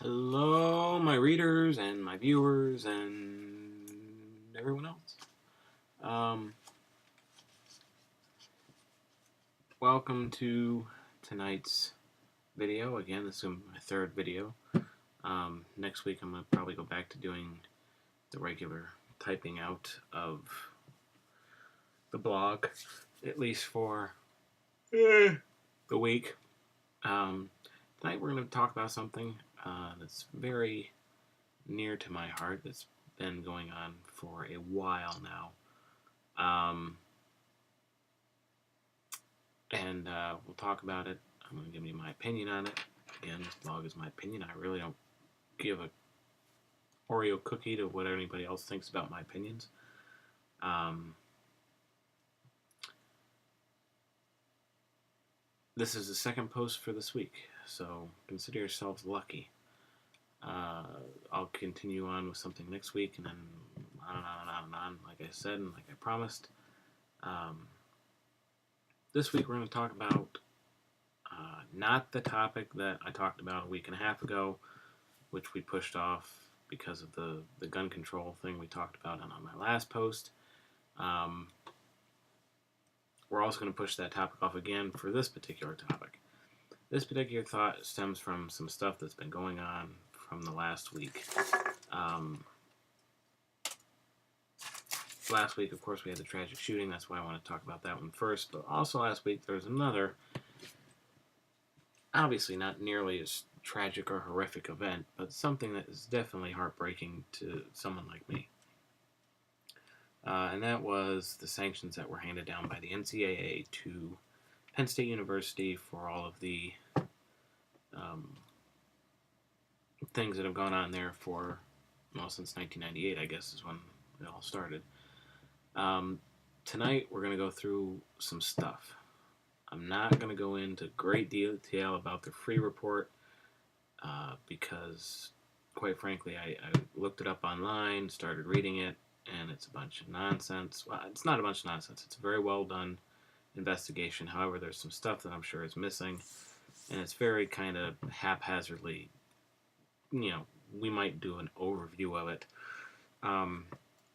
Hello, my readers and my viewers and everyone else. Welcome to tonight's video. Again, this is my third video. Next week I'm going to probably go back to doing the regular typing out of the blog, at least for the week. Tonight we're going to talk about something that's very near to my heart, that's been going on for a while now. And we'll talk about it. I'm going to give you my opinion on it. Again, this blog is my opinion. I really don't give a Oreo cookie to what anybody else thinks about my opinions. This is the second post for this week, so consider yourselves lucky. I'll continue on with something next week, and then on and on and on and on, like I said and like I promised. This week we're going to talk about not the topic that I talked about a week and a half ago, which we pushed off because of the gun control thing we talked about on my last post. We're also going to push that topic off again for this particular topic. This particular thought stems from some stuff that's been going on from the last week. Last week, of course, we had the tragic shooting. That's why I want to talk about that one first. But also last week, there was another, obviously not nearly as tragic or horrific event, but something that is definitely heartbreaking to someone like me. And that was the sanctions that were handed down by the NCAA to Penn State University for all of the things that have gone on there for, well, since 1998, I guess, is when it all started. Tonight, we're going to go through some stuff. I'm not going to go into great detail about the free report because, quite frankly, I looked it up online, started reading it, and it's a bunch of nonsense. Well, it's not a bunch of nonsense. It's a very well done investigation. However, there's some stuff that I'm sure is missing, and it's very kind of haphazardly. We might do an overview of it.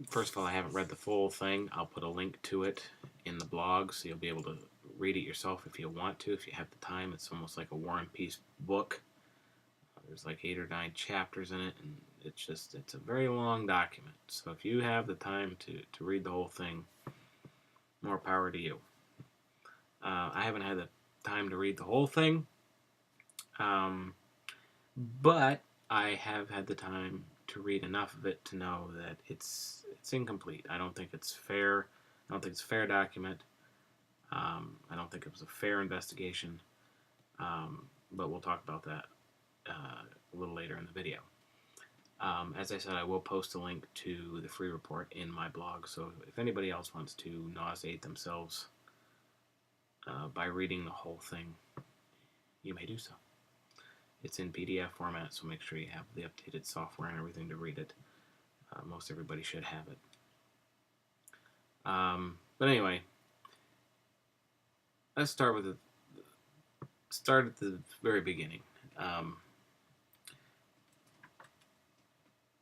First of all, I haven't read the full thing. I'll put a link to it in the blog, so you'll be able to read it yourself if you want to, if you have the time. It's almost like a War and Peace book. There's like 8 or 9 chapters in it, and it's a very long document. So if you have the time to read the whole thing, more power to you. I haven't had the time to read the whole thing, but I have had the time to read enough of it to know that it's incomplete. I don't think it's fair. I don't think it's a fair document. I don't think it was a fair investigation. But we'll talk about that a little later in the video. As I said, I will post a link to the free report in my blog, so if anybody else wants to nauseate themselves by reading the whole thing, you may do so. It's in PDF format, so make sure you have the updated software and everything to read it. Most everybody should have it. But anyway, let's start at the very beginning.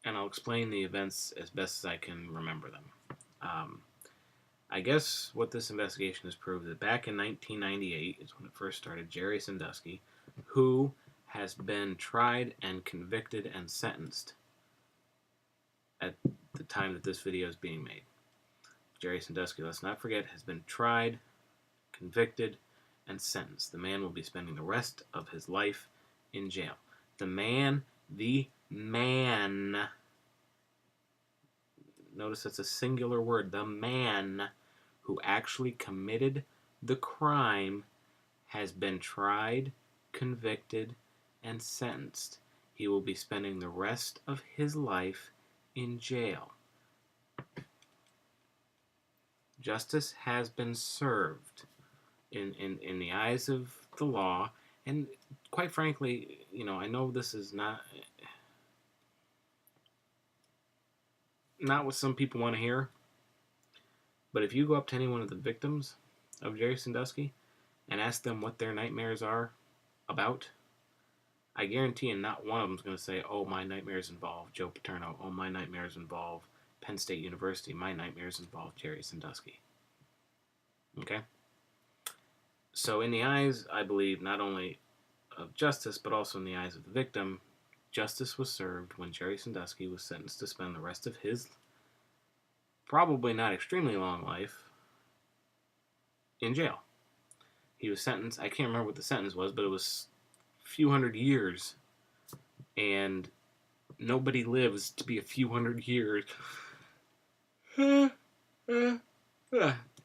And I'll explain the events as best as I can remember them. I guess what this investigation has proved that back in 1998 is when it first started. Jerry Sandusky, who has been tried and convicted and sentenced at the time that this video is being made. Jerry Sandusky, let's not forget, has been tried, convicted, and sentenced. The man will be spending the rest of his life in jail. The man, notice it's a singular word, the man who actually committed the crime has been tried, convicted, and sentenced. He will be spending the rest of his life in jail. Justice has been served in the eyes of the law, and quite frankly, I know this is not what some people want to hear, but if you go up to any one of the victims of Jerry Sandusky and ask them what their nightmares are about, I guarantee you not one of them is going to say, oh, my nightmares involve Joe Paterno. Oh, my nightmares involve Penn State University. My nightmares involve Jerry Sandusky. Okay? So in the eyes, I believe, not only of justice, but also in the eyes of the victim, justice was served when Jerry Sandusky was sentenced to spend the rest of his probably not extremely long life in jail. He was sentenced, I can't remember what the sentence was, but it was a few hundred years. And nobody lives to be a few hundred years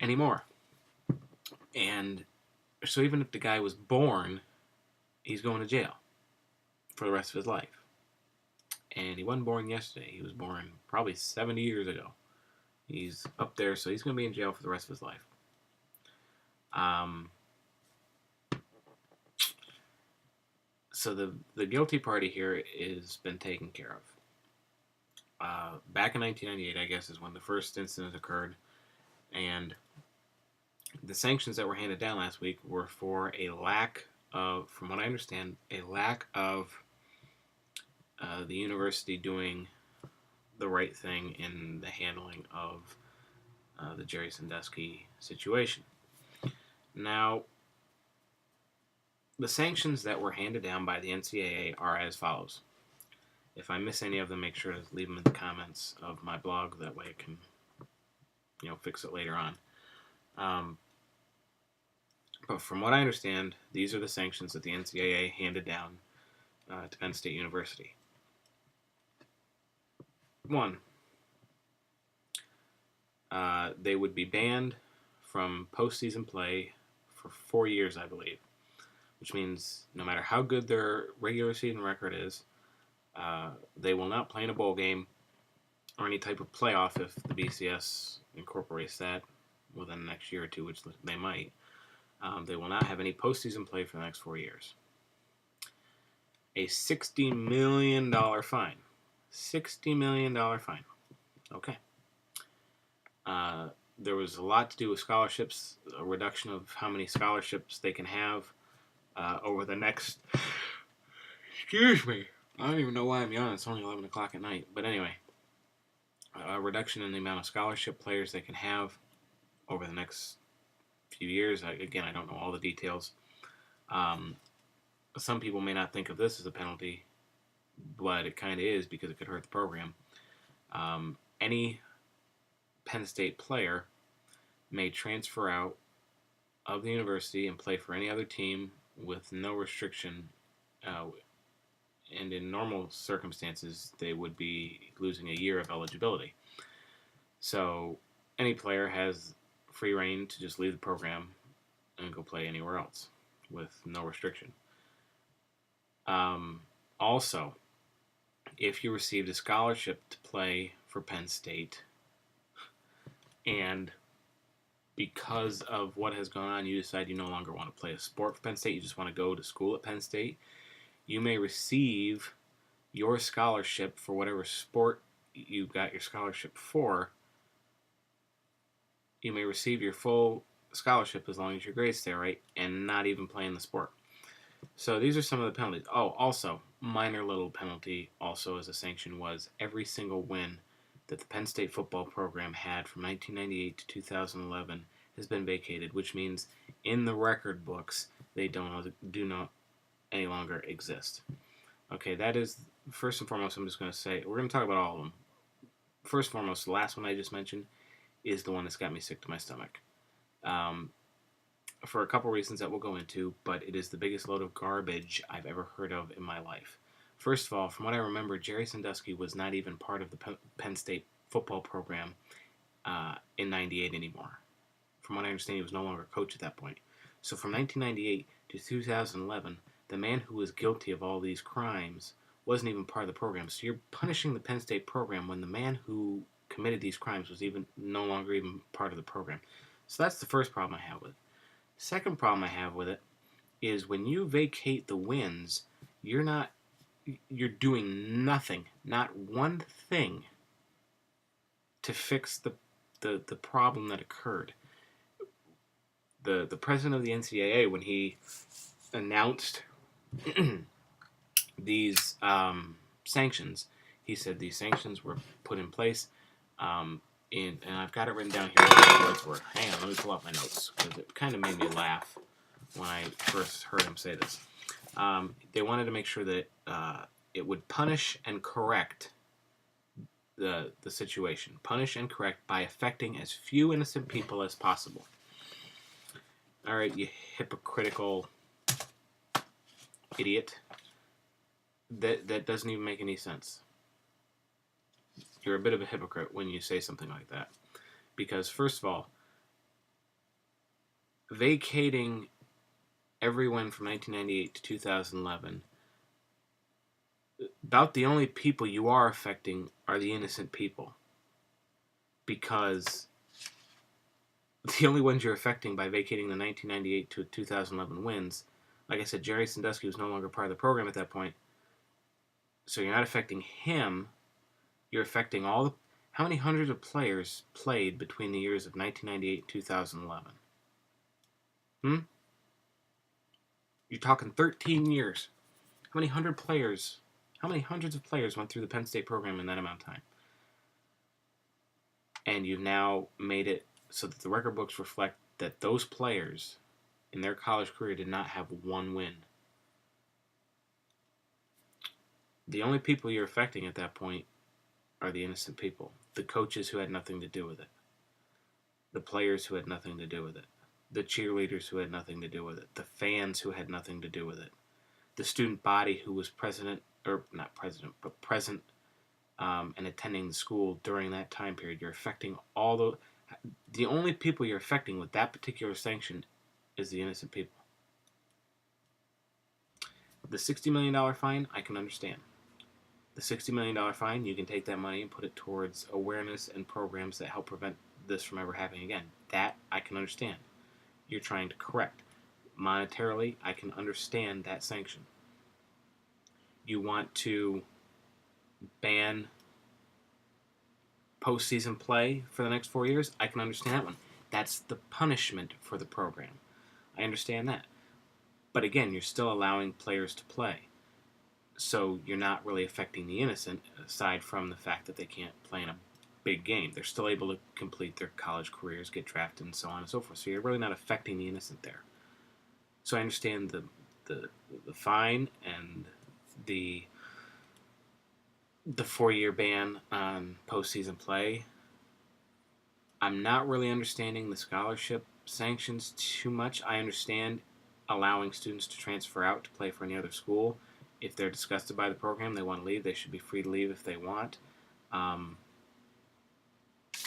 anymore. And so even if the guy was born, he's going to jail for the rest of his life. And he wasn't born yesterday. He was born probably 70 years ago. He's up there, so he's going to be in jail for the rest of his life. So the guilty party here has been taken care of. Back in 1998, I guess, is when the first incident occurred. And the sanctions that were handed down last week were for a lack of, from what I understand, a lack of the university doing the right thing in the handling of the Jerry Sandusky situation. Now, the sanctions that were handed down by the NCAA are as follows. If I miss any of them, make sure to leave them in the comments of my blog. That way I can, fix it later on. But from what I understand, these are the sanctions that the NCAA handed down to Penn State University. 1, they would be banned from postseason play for 4 years, I believe, which means no matter how good their regular season record is, they will not play in a bowl game or any type of playoff if the BCS incorporates that within the next year or two, which they might. They will not have any postseason play for the next 4 years. A $60 million fine. $60 million fine. Okay. There was a lot to do with scholarships, a reduction of how many scholarships they can have over the next... Excuse me. I don't even know why I'm yawning. It's only 11 o'clock at night. But anyway, a reduction in the amount of scholarship players they can have over the next few years. Again, I don't know all the details. Some people may not think of this as a penalty, but it kind of is because it could hurt the program. Any Penn State player may transfer out of the university and play for any other team with no restriction. And in normal circumstances, they would be losing a year of eligibility. So any player has free reign to just leave the program and go play anywhere else with no restriction. Also, if you received a scholarship to play for Penn State, and because of what has gone on, you decide you no longer want to play a sport for Penn State, you just want to go to school at Penn State, you may receive your scholarship for whatever sport you got your scholarship for. You may receive your full scholarship as long as your grades stay right and not even play in the sport. So these are some of the penalties. Oh, also, minor little penalty also as a sanction was every single win that the Penn State football program had from 1998 to 2011 has been vacated, which means in the record books they do not any longer exist. Okay, that is, first and foremost, I'm just going to say, we're going to talk about all of them. First and foremost, the last one I just mentioned is the one that's got me sick to my stomach. For a couple reasons that we'll go into, but it is the biggest load of garbage I've ever heard of in my life. First of all, from what I remember, Jerry Sandusky was not even part of the Penn State football program in 98 anymore. From what I understand, he was no longer a coach at that point. So from 1998 to 2011, the man who was guilty of all these crimes wasn't even part of the program. So you're punishing the Penn State program when the man who committed these crimes was even no longer even part of the program. So that's the first problem I have with it. Second problem I have with it is when you vacate the wins, you're doing nothing, not one thing to fix the problem that occurred. The president of the NCAA, when he announced these sanctions. He said these sanctions were put in place, and I've got it written down here what the words were. Hang on, let me pull up my notes, because it kind of made me laugh when I first heard him say this. They wanted to make sure that it would punish and correct the situation. Punish and correct by affecting as few innocent people as possible. All right, you hypocritical idiot. That doesn't even make any sense. You're a bit of a hypocrite when you say something like that. Because, first of all, vacating everyone from 1998 to 2011, about the only people you are affecting are the innocent people. Because the only ones you're affecting by vacating the 1998 to 2011 wins, like I said, Jerry Sandusky was no longer part of the program at that point. So you're not affecting him. You're affecting all the... How many hundreds of players played between the years of 1998 and 2011? You're talking 13 years. How many hundreds of players went through the Penn State program in that amount of time? And you've now made it so that the record books reflect that those players in their college career did not have one win. The only people you're affecting at that point are the innocent people. The coaches who had nothing to do with it. The players who had nothing to do with it. The cheerleaders who had nothing to do with it. The fans who had nothing to do with it. The student body who was present and attending the school during that time period. You're affecting all the only people you're affecting with that particular sanction is the innocent people. The $60 million fine, I can understand. The $60 million fine, you can take that money and put it towards awareness and programs that help prevent this from ever happening again. That I can understand. You're trying to correct. Monetarily, I can understand that sanction. You want to ban postseason play for the next 4 years? I can understand that one. That's the punishment for the program. I understand that. But again, you're still allowing players to play. So you're not really affecting the innocent, aside from the fact that they can't play in a big game. They're still able to complete their college careers, get drafted, and so on and so forth. So you're really not affecting the innocent there. So I understand the fine and the 4-year ban on postseason play. I'm not really understanding the scholarship sanctions too much. I understand allowing students to transfer out to play for any other school. If they're disgusted by the program, they want to leave, they should be free to leave if they want. I'm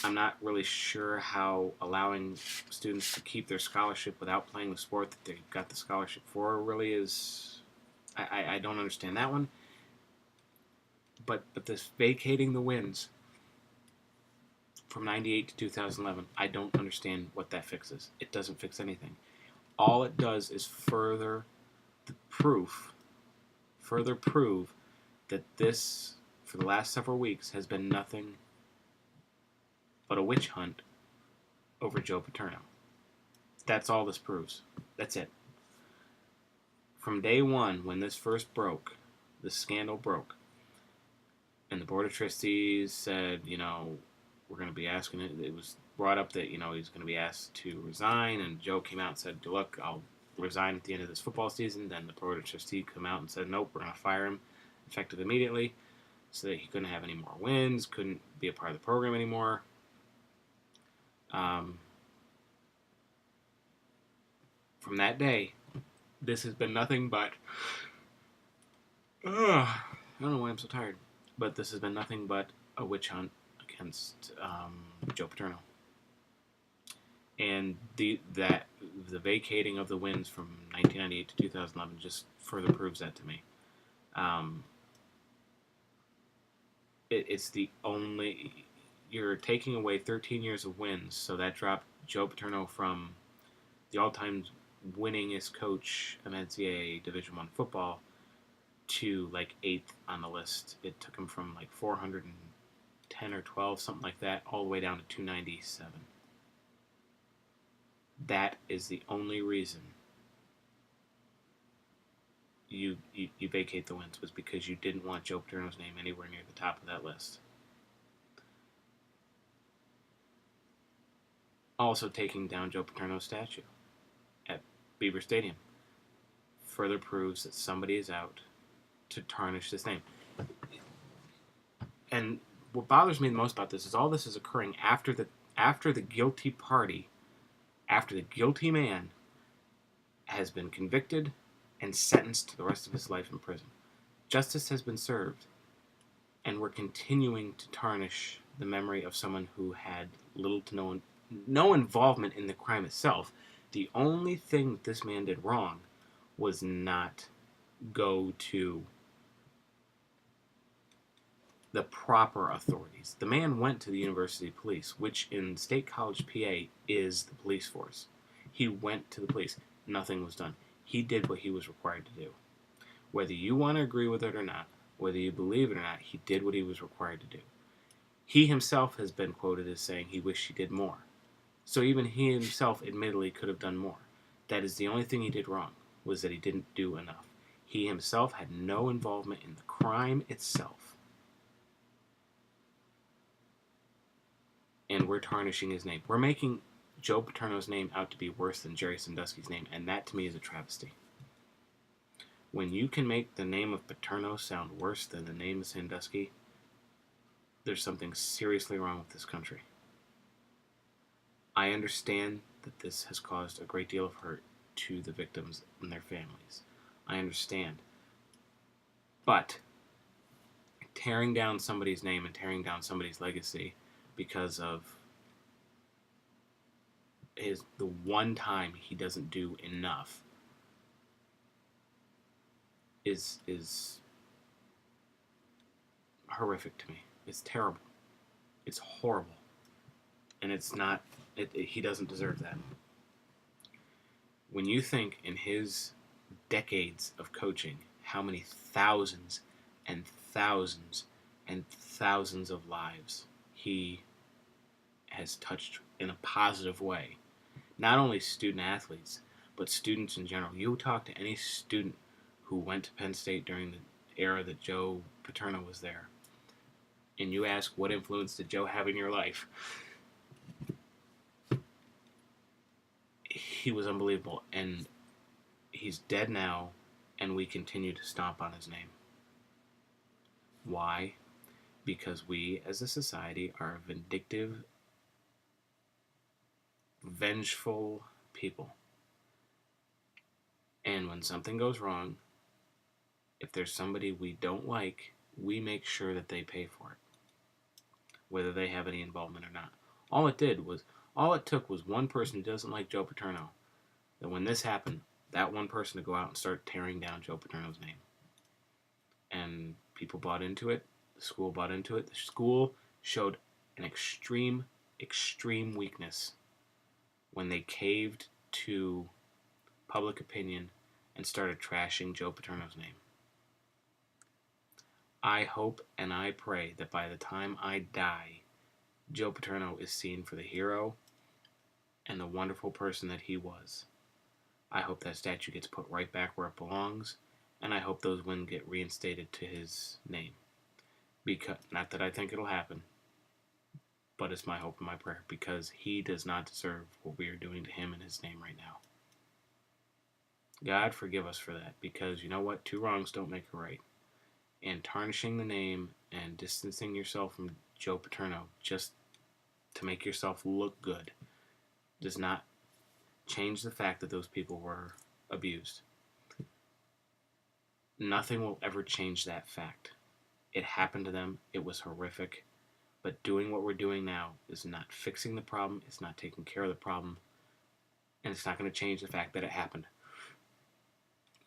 not really sure how allowing students to keep their scholarship without playing the sport that they got the scholarship for really is... I don't understand that one. But this vacating the wins from 98 to 2011, I don't understand what that fixes. It doesn't fix anything. All it does is further prove that this, for the last several weeks, has been nothing but a witch hunt over Joe Paterno. That's all this proves. That's it. From day one, when this first broke, the scandal broke, and the Board of Trustees said, we're going to be asking it was brought up that, he's going to be asked to resign, and Joe came out and said, look, I'll resign at the end of this football season. Then the Board of Trustees come out and said, nope, we're going to fire him effective immediately, so that he couldn't have any more wins, couldn't be a part of the program anymore. From that day, this has been nothing but... I don't know why I'm so tired. But this has been nothing but a witch hunt against Joe Paterno. And the vacating of the wins from 1998 to 2011 just further proves that to me. It's the only... You're taking away 13 years of wins, so that dropped Joe Paterno from the all-time winningest coach of NCAA Division I football to like 8th on the list. It took him from like 410 or 12, something like that, all the way down to 297. That is the only reason you vacate the wins was because you didn't want Joe Paterno's name anywhere near the top of that list. Also, taking down Joe Paterno's statue at Beaver Stadium further proves that somebody is out to tarnish this name. And what bothers me the most about this is all this is occurring after the guilty party, after the guilty man has been convicted and sentenced to the rest of his life in prison. Justice has been served, and we're continuing to tarnish the memory of someone who had little to no involvement in the crime itself. The only thing that this man did wrong was not go to the proper authorities. The man went to the University Police, which in State College, PA, is the police force. He went to the police. Nothing was done. He did what he was required to do. Whether you want to agree with it or not, whether you believe it or not, he did what he was required to do. He himself has been quoted as saying he wished he did more. So even he himself admittedly could have done more. That is the only thing he did wrong, was that he didn't do enough. He himself had no involvement in the crime itself. And we're tarnishing his name. We're making Joe Paterno's name out to be worse than Jerry Sandusky's name, and that to me is a travesty. When you can make the name of Paterno sound worse than the name of Sandusky, there's something seriously wrong with this country. I understand that this has caused a great deal of hurt to the victims and their families. I understand. But tearing down somebody's name and tearing down somebody's legacy because of the one time he doesn't do enough is horrific to me. It's terrible. It's horrible. And it's not, he doesn't deserve that. When you think in his decades of coaching how many thousands and thousands and thousands of lives he has touched in a positive way, not only student athletes, but students in general. You talk to any student who went to Penn State during the era that Joe Paterno was there, and you ask, what influence did Joe have in your life? He was unbelievable, and he's dead now, and we continue to stomp on his name. Why? Because we, as a society, are vindictive, vengeful people. And when something goes wrong, if there's somebody we don't like, we make sure that they pay for it, whether they have any involvement or not. All it took was one person who doesn't like Joe Paterno, that when this happened, that one person to go out and start tearing down Joe Paterno's name. And people bought into it. The school bought into it. The school showed an extreme weakness when they caved to public opinion and started trashing Joe Paterno's name. I hope and I pray that by the time I die, Joe Paterno is seen for the hero and the wonderful person that he was. I hope that statue gets put right back where it belongs, and I hope those wins get reinstated to his name. Because, not that I think it'll happen, but it's my hope and my prayer, because he does not deserve what we are doing to him and his name right now. God forgive us for that, because you know what? Two wrongs don't make a right. And tarnishing the name and distancing yourself from Joe Paterno just to make yourself look good does not change the fact that those people were abused. Nothing will ever change that fact. It happened to them. It was horrific. But doing what we're doing now is not fixing the problem. It's not taking care of the problem. And it's not going to change the fact that it happened.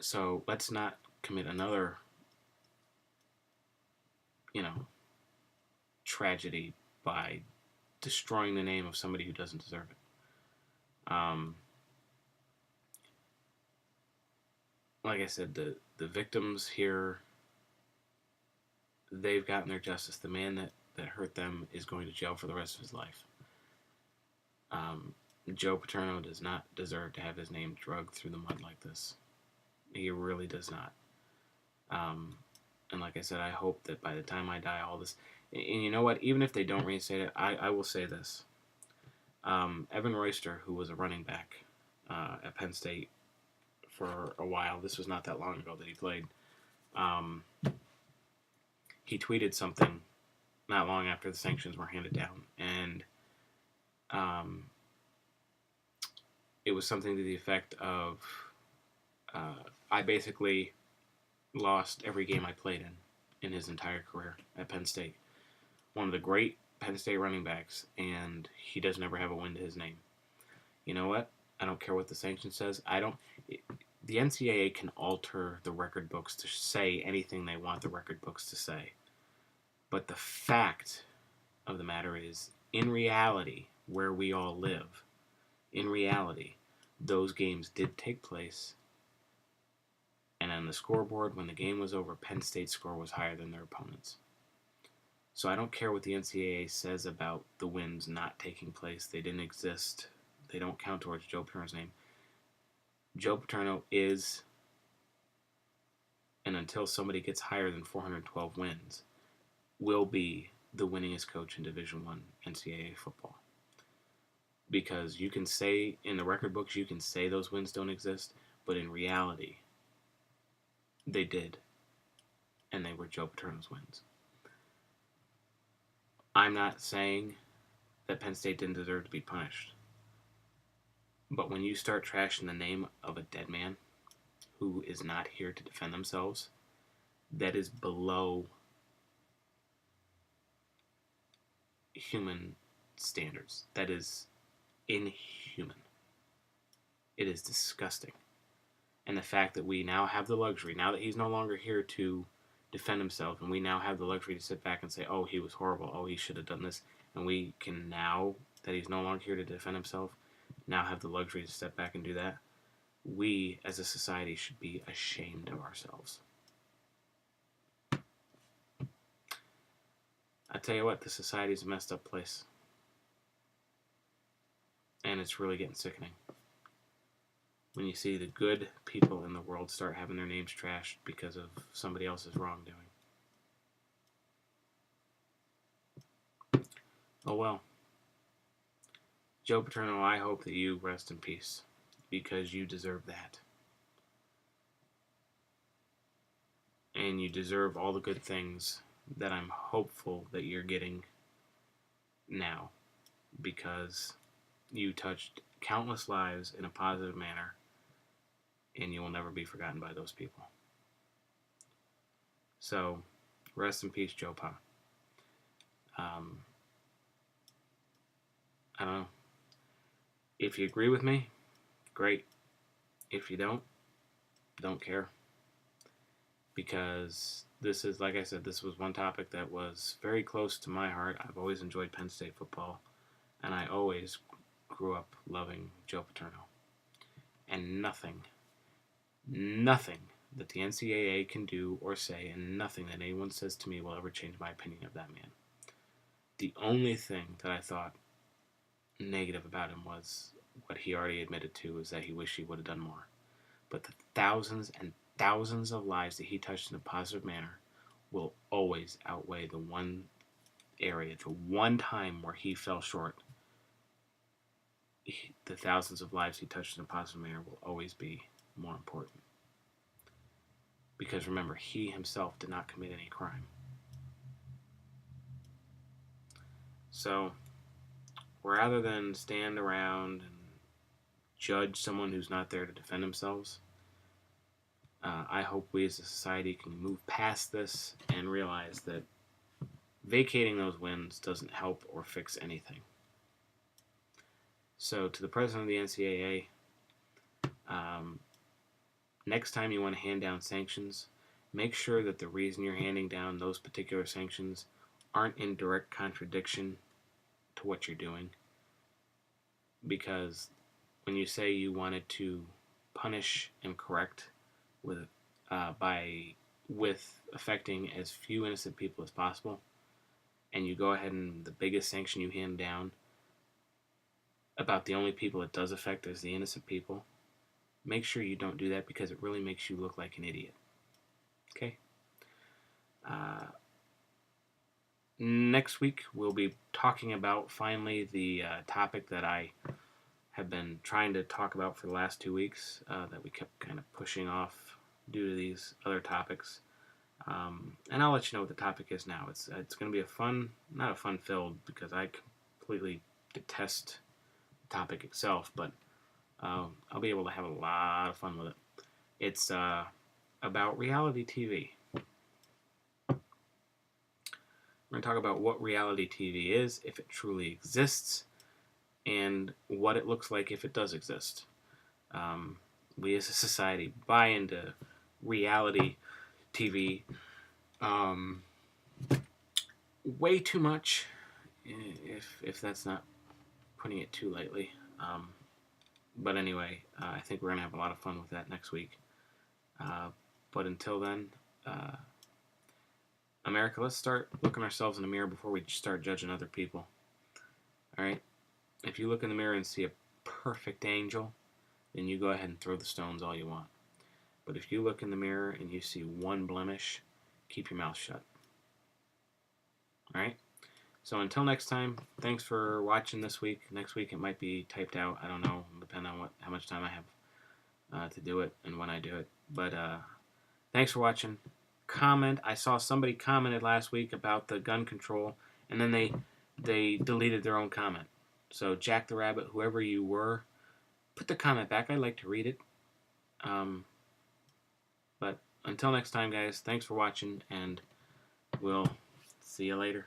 So let's not commit another, tragedy by destroying the name of somebody who doesn't deserve it. Like I said, the victims here, they've gotten their justice. The man that hurt them is going to jail for the rest of his life. Joe Paterno does not deserve to have his name dragged through the mud like this. He really does not. Um, and like I said, I hope that by the time I die, all this. And you know what? Even if they don't reinstate it, I will say this. Evan Royster, who was a running back at Penn State for a while, this was not that long ago that he played. Um, he tweeted something not long after the sanctions were handed down, and um, it was something to the effect of, I basically lost every game I played in his entire career at Penn State. One of the great Penn State running backs, and he doesn't ever have a win to his name. You know what? I don't care what the sanction says. I don't. The NCAA can alter the record books to say anything they want the record books to say. But the fact of the matter is, in reality, where we all live, in reality, those games did take place. And on the scoreboard, when the game was over, Penn State's score was higher than their opponents. So I don't care what the NCAA says about the wins not taking place. They didn't exist. They don't count towards Joe Paterno's name. Joe Paterno is, and until somebody gets higher than 412 wins, will be the winningest coach in Division I NCAA football. Because you can say, in the record books, you can say those wins don't exist, but in reality, they did. And they were Joe Paterno's wins. I'm not saying that Penn State didn't deserve to be punished. But when you start trashing the name of a dead man who is not here to defend themselves, that is below human standards. That is inhuman. It is disgusting. And the fact that we now have the luxury, now that he's no longer here to defend himself, and we now have the luxury to sit back and say, oh, he was horrible, oh, he should have done this, and we can now, that he's no longer here to defend himself, now have the luxury to step back and do that, we as a society should be ashamed of ourselves. I tell you what, the society's a messed up place. And it's really getting sickening. When you see the good people in the world start having their names trashed because of somebody else's wrongdoing. Oh well. Joe Paterno, I hope that you rest in peace, because you deserve that. And you deserve all the good things that I'm hopeful that you're getting now, because you touched countless lives in a positive manner, and you will never be forgotten by those people. So, rest in peace, Joe Pa. I don't know. If you agree with me, great. If you don't care. Because this is, like I said, this was one topic that was very close to my heart. I've always enjoyed Penn State football, and I always grew up loving Joe Paterno. And nothing that the NCAA can do or say, and nothing that anyone says to me will ever change my opinion of that man. The only thing that I thought negative about him was what he already admitted to, is that he wished he would have done more. But the thousands and thousands of lives that he touched in a positive manner will always outweigh the one area, the one time where he fell short. The thousands of lives he touched in a positive manner will always be more important. Because remember, he himself did not commit any crime. So, rather than stand around and judge someone who's not there to defend themselves, I hope we as a society can move past this and realize that vacating those wins doesn't help or fix anything. So, to the president of the NCAA, next time you want to hand down sanctions, make sure that the reason you're handing down those particular sanctions aren't in direct contradiction to what you're doing. Because when you say you wanted to punish and correct with affecting as few innocent people as possible, and you go ahead and the biggest sanction you hand down about the only people it does affect is the innocent people, make sure you don't do that, because it really makes you look like an idiot. Okay. Next week, we'll be talking about finally the topic that I have been trying to talk about for the last 2 weeks that we kept kind of pushing off due to these other topics. And I'll let you know what the topic is now. It's going to be not a fun filled because I completely detest the topic itself, but I'll be able to have a lot of fun with it. It's about reality TV. We're going to talk about what reality TV is, if it truly exists, and what it looks like if it does exist. We as a society buy into reality TV way too much, if that's not putting it too lightly. But anyway, I think we're going to have a lot of fun with that next week. But until then, America, let's start looking ourselves in the mirror before we start judging other people. All right? If you look in the mirror and see a perfect angel, then you go ahead and throw the stones all you want. But if you look in the mirror and you see one blemish, keep your mouth shut. All right? So until next time, thanks for watching this week. Next week it might be typed out. I don't know, depending on how much time I have to do it and when I do it. But thanks for watching. Comment. I saw somebody commented last week about the gun control, and then they deleted their own comment. So Jack the Rabbit, whoever you were, put the comment back. I'd like to read it. But until next time, guys, thanks for watching, and we'll see you later.